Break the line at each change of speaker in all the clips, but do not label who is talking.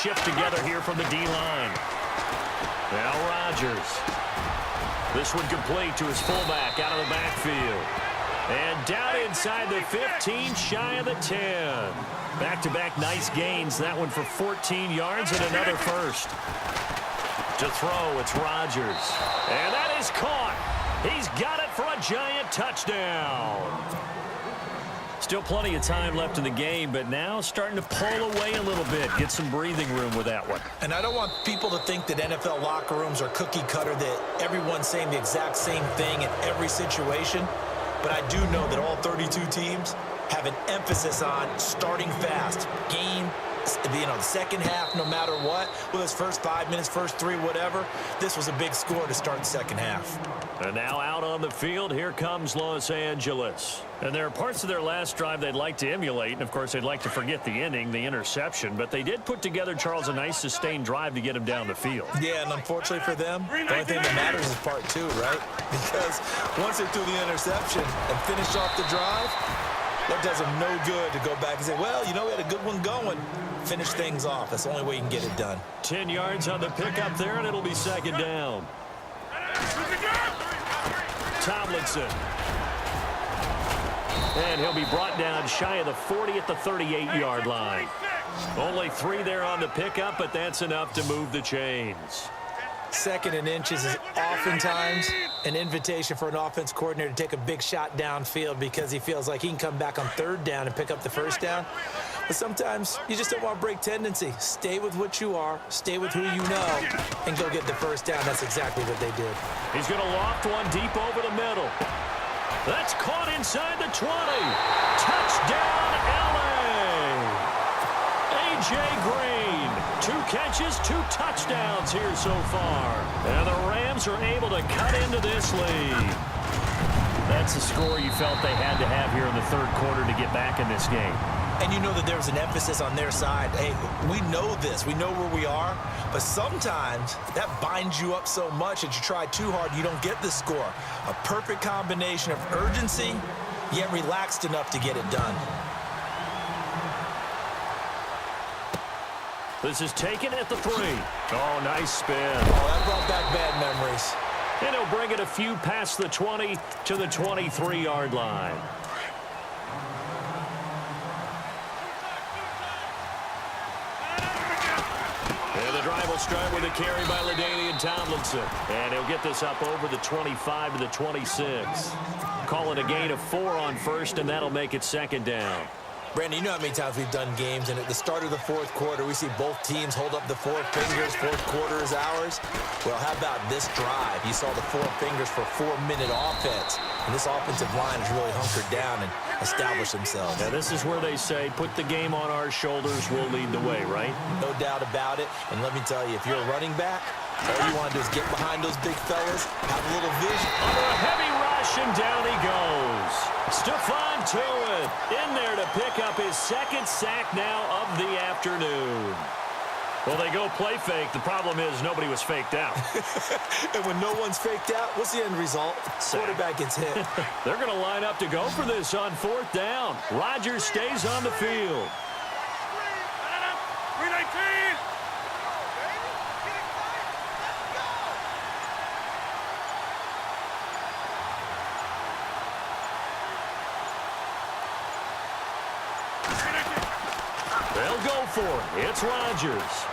shift together here from the D-line. Now Rodgers. This one complete to his fullback out of the backfield. And down inside the 15, shy of the 10. Back-to-back nice gains. That one for 14 yards and another first. To throw, it's Rodgers. And that is caught. He's got it for a giant touchdown. Still plenty of time left in the game, but now starting to pull away a little bit. Get some breathing room with that one.
And I don't want people to think that NFL locker rooms are cookie cutter, that everyone's saying the exact same thing in every situation. But I do know that all 32 teams have an emphasis on starting fast. Game, the second half, no matter what. Whether it's first 5 minutes, first 3, whatever. This was a big score to start the second half.
And now out on the field, here comes Los Angeles. And there are parts of their last drive they'd like to emulate. And, of course, they'd like to forget the inning, the interception. But they did put together, Charles, a nice sustained drive to get him down the field.
Yeah, and unfortunately for them, the only thing that matters is part 2, right? Because once they threw the interception and finished off the drive, that does them no good to go back and say, well, you know, we had a good one going. Finish things off. That's the only way you can get it done.
10 yards on the pickup there, and it'll be second down. Tomlinson. And he'll be brought down shy of the 40 at the 38-yard line. Only 3 there on the pickup, but that's enough to move the chains.
Second and inches is oftentimes an invitation for an offense coordinator to take a big shot downfield because he feels like he can come back on third down and pick up the first down. But sometimes you just don't want to break tendency. Stay with what you are, stay with who you know, and go get the first down. That's exactly what they did.
He's going to loft one deep over the middle. That's caught inside the 20. Touchdown, L.A. A.J. Green. 2 catches, 2 touchdowns here so far. And the Rams are able to cut into this lead. That's the score you felt they had to have here in the third quarter to get back in this game.
And you know that there's an emphasis on their side. Hey, we know this. We know where we are. But sometimes that binds you up so much that you try too hard, you don't get the score. A perfect combination of urgency, yet relaxed enough to get it done.
This is taken at the 3. Oh, nice spin.
Oh, that brought back bad memories.
And he'll bring it a few past the 20 to the 23-yard line. And the drive will start with a carry by LaDainian Tomlinson. And he'll get this up over the 25 to the 26. Call it a gain of 4 on first, and that'll make it second down.
Brandon, you know how many times we've done games, and at the start of the fourth quarter, we see both teams hold up the 4 fingers, fourth quarter is ours. Well, how about this drive? You saw the 4 fingers for 4-minute offense, and this offensive line has really hunkered down and established themselves.
Now, this is where they say, put the game on our shoulders, we'll lead the way, right?
No doubt about it, and let me tell you, if you're a running back, all you want to do is get behind those big fellas, have a little vision.
Under a heavy rush, and down he goes. Stephon Tuitt in there to pick up his second sack now of the afternoon. Well, they go play fake. The problem is nobody was faked out.
And when no one's faked out, what's the end result? Quarterback gets hit.
They're going to line up to go for this on 4th down. Rodgers stays on the field.
319.
They'll go for it. It's Rodgers.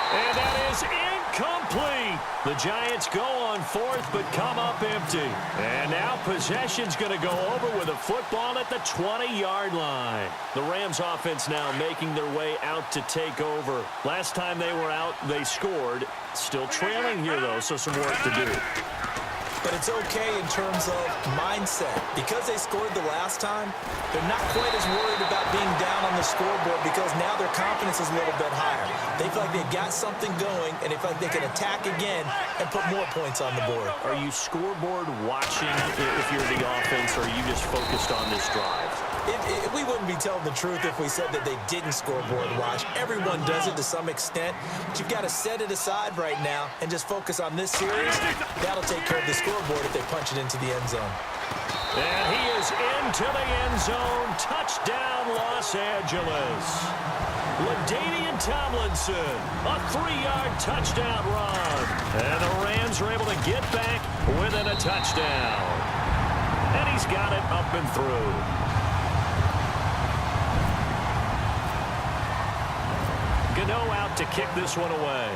And that is incomplete. The Giants go on 4th but come up empty. And now possession's going to go over with a football at the 20-yard line. The Rams offense now making their way out to take over. Last time they were out, they scored. Still trailing here, though, so some work to do.
But it's okay in terms of mindset. Because they scored the last time, they're not quite as worried about being down on the scoreboard because now their confidence is a little bit higher. They feel like they've got something going, and they feel like they can attack again and put more points on the board.
Are you scoreboard watching if you're the offense, or are you just focused on this drive?
We wouldn't be telling the truth if we said that they didn't scoreboard watch. Everyone does it to some extent, but you've got to set it aside right now and just focus on this series. That'll take care of the scoreboard if they punch it into the end zone.
And he is into the end zone. Touchdown, Los Angeles. LaDainian Tomlinson, a 3-yard touchdown run. And the Rams are able to get back within a touchdown. And he's got it up and through. Gano out to kick this one away.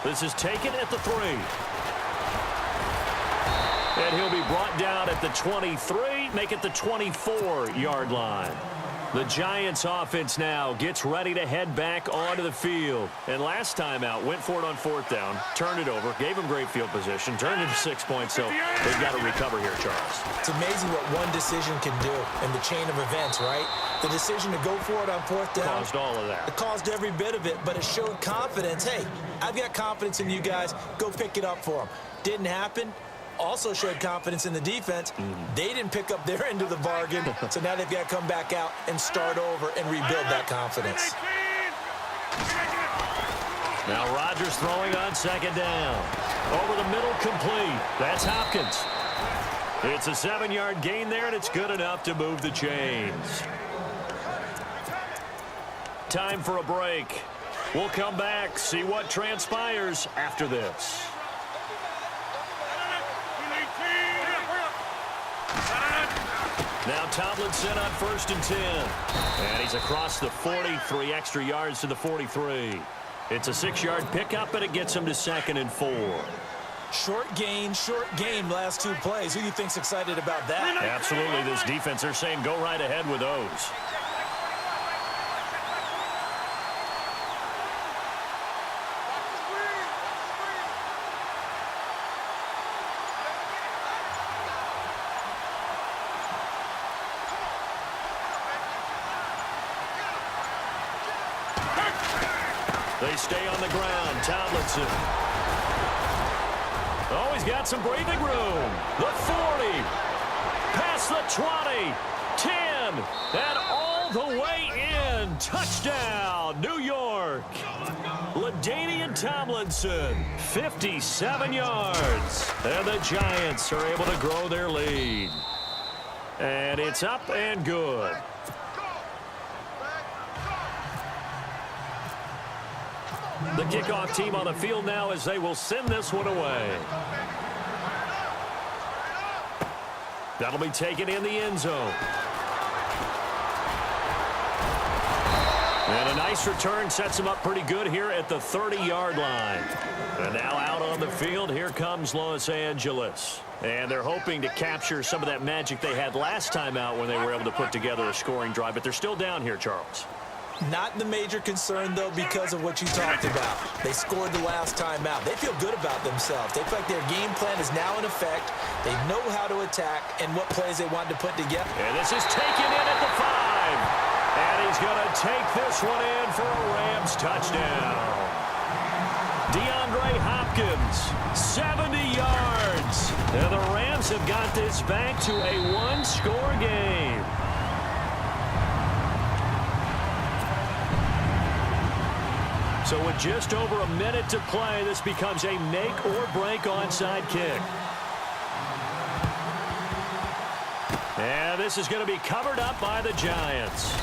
This is taken at the 3. And he'll be brought down at the 23, make it the 24-yard line. The Giants offense now gets ready to head back onto the field. And last time out, went for it on 4th down, turned it over, gave him great field position, turned it to 6 points, so they've got to recover here, Charles.
It's amazing what one decision can do in the chain of events, right? The decision to go for it on 4th down.
Caused all of that.
It caused every bit of it, but it showed confidence. Hey, I've got confidence in you guys. Go pick it up for them. Didn't happen. Also showed confidence in the defense. They didn't pick up their end of the bargain, so now they've got to come back out and start over and rebuild that confidence.
Now Rodgers throwing on 2nd down. Over the middle, complete. That's Hopkins. It's a 7-yard gain there, and it's good enough to move the chains. Time for a break. We'll come back, see what transpires after this. Now Tomlinson on 1st and 10. And he's across the 40, 3 extra yards to the 43. It's a 6-yard pickup, and it gets him to 2nd and 4.
Short gain, short game, last 2 plays. Who do you think's excited about that?
Absolutely, this defense, they're saying go right ahead with those. They stay on the ground. Tomlinson. Oh, he's got some breathing room. The 40. Past the 20. 10. And all the way in. Touchdown, New York. LaDainian Tomlinson. 57 yards. And the Giants are able to grow their lead. And it's up and good. The kickoff team on the field now as they will send this one away. That'll be taken in the end zone. And a nice return sets him up pretty good here at the 30-yard line. And now out on the field, here comes Los Angeles. And they're hoping to capture some of that magic they had last time out when they were able to put together a scoring drive. But they're still down here, Charles.
Not the major concern, though, because of what you talked about. They scored the last time out. They feel good about themselves. They feel like their game plan is now in effect. They know how to attack and what plays they want to put together.
And this is taken in at the 5. And he's going to take this one in for a Rams touchdown. DeAndre Hopkins, 70 yards. And the Rams have got this back to a 1-score game. So with just over a minute to play, this becomes a make-or-break onside kick. And this is going to be covered up by the Giants.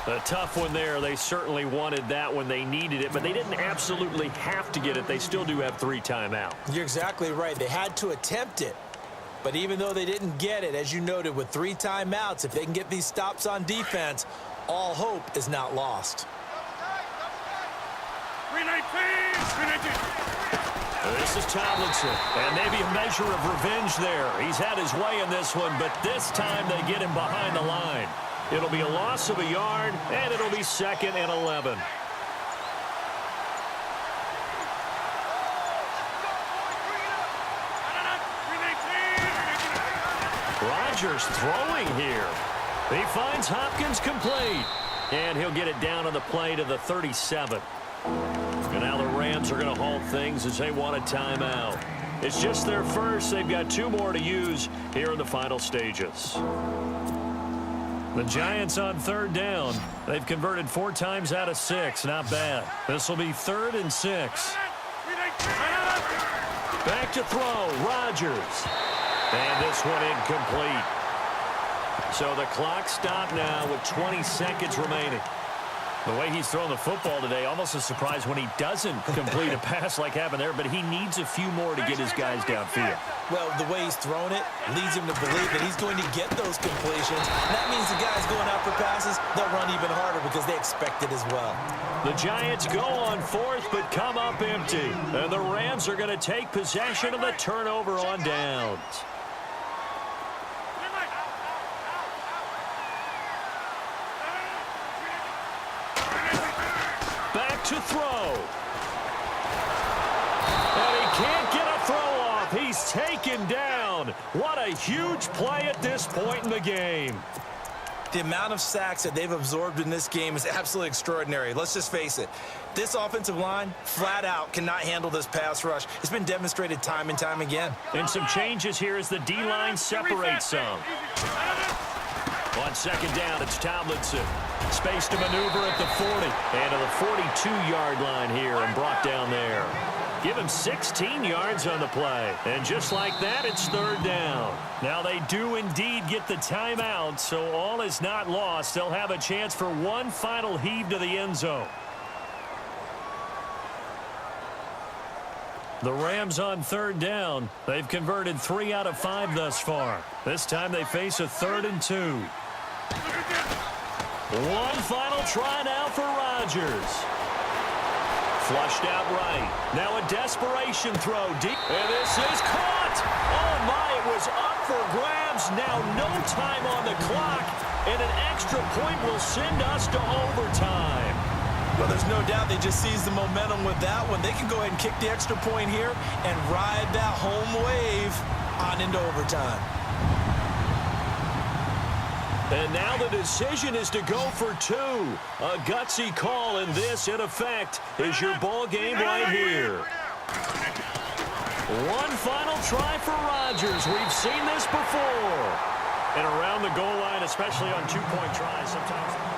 A tough one there. They certainly wanted that when they needed it, but they didn't absolutely have to get it. They still do have 3 timeouts.
You're exactly right. They had to attempt it. But even though they didn't get it, as you noted, with 3 timeouts, if they can get these stops on defense, all hope is not lost.
This is Tomlinson, and maybe a measure of revenge there. He's had his way in this one, but this time they get him behind the line. It'll be a loss of a yard, and it'll be 2nd and 11. Rodgers throwing here. He finds Hopkins complete, and he'll get it down on the play to the 37. And now the Rams are going to halt things as they want a timeout. It's just their first. They've got 2 more to use here in the final stages. The Giants on 3rd down. They've converted 4 times out of 6. Not bad. This will be 3rd and 6. Back to throw. Rodgers. And this one incomplete. So the clock stopped now with 20 seconds remaining. The way he's thrown the football today, almost a surprise when he doesn't complete a pass like happened there, but he needs a few more to get his guys downfield.
Well, the way he's thrown it leads him to believe that he's going to get those completions. And that means the guys going out for passes, they'll run even harder because they expect it as well.
The Giants go on fourth but come up empty. And the Rams are going to take possession of the turnover on downs. Back to throw. And he can't get a throw off. He's taken down. What a huge play at this point in the game.
The amount of sacks that they've absorbed in this game is absolutely extraordinary. Let's just face it. This offensive line, flat out, cannot handle this pass rush. It's been demonstrated time and time again.
And some changes here as the D-line separates some. On second down, it's Tomlinson. Space to maneuver at the 40. And to the 42-yard line here and brought down there. Give him 16 yards on the play. And just like that, it's third down. Now they do indeed get the timeout, so all is not lost. They'll have a chance for one final heave to the end zone. The Rams on third down. They've converted 3 out of 5 thus far. This time they face a 3rd and 2. One final try now for Rodgers. Flushed out right. Now a desperation throw deep. And this is caught. Oh, my, it was up for grabs. Now no time on the clock. And an extra point will send us to overtime.
Well, there's no doubt they just seized the momentum with that one. They can go ahead and kick the extra point here and ride that home wave on into overtime.
And now the decision is to go for 2. A gutsy call, and this, in effect, is your ball game right here. One final try for Rodgers. We've seen this before. And around the goal line, especially on 2-point tries, sometimes...